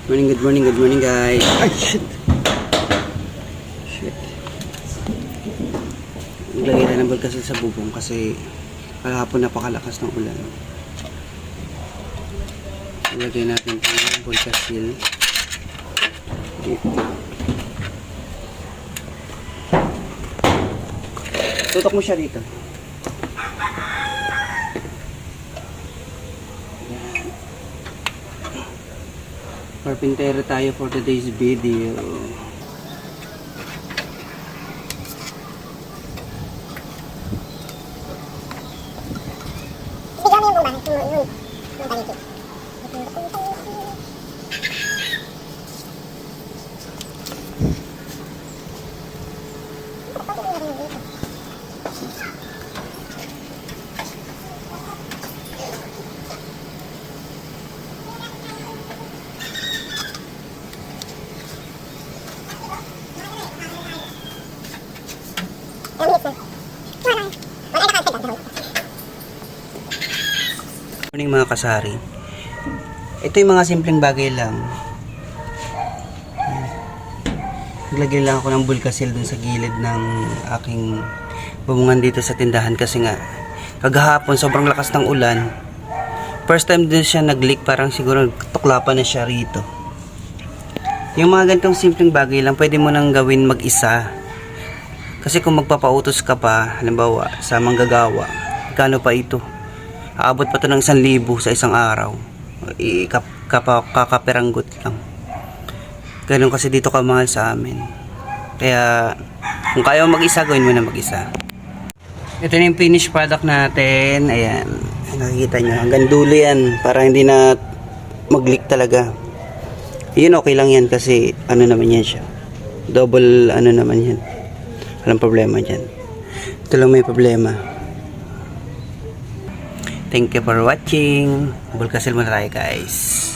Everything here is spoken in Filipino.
Good morning guys. Ay, shit. Naglagay tayo ng bulkasil sa bubong kasi kahapon napakalakas ng ulan. Ilagay natin itong bulkasil dito. Tutok mo siya dito. Carpentero tayo for today's video. Morning mga kasari. Ito yung mga simpleng bagay lang. Naglagay lang ako ng bulkasil dun sa gilid ng aking bubungan dito sa tindahan kasi nga kagahapon sobrang lakas ng ulan. First time din siya nag-leak, parang siguro tuklapan na siya rito. Yung mga ganitong simpleng bagay lang pwede mo nang gawin mag-isa. Kasi kung magpapautos ka pa, halimbawa sa manggagawa, kano pa ito? Aabot pa ito ng 1,000 sa isang araw. Kakaperanggot lang. Ganun kasi dito kamahal sa amin. Kaya kung kaya mo mag-isa, gawin mo na mag-isa. Ito na yung finished product natin. Ayan, nakikita nyo, hanggang dulo yan para hindi na mag-leak talaga. Yun, okay lang yan kasi ano naman yan siya, double ano naman yan, walang problema dyan. Ito lang may problema. Thank you for watching. Bulkasil muna tayo guys.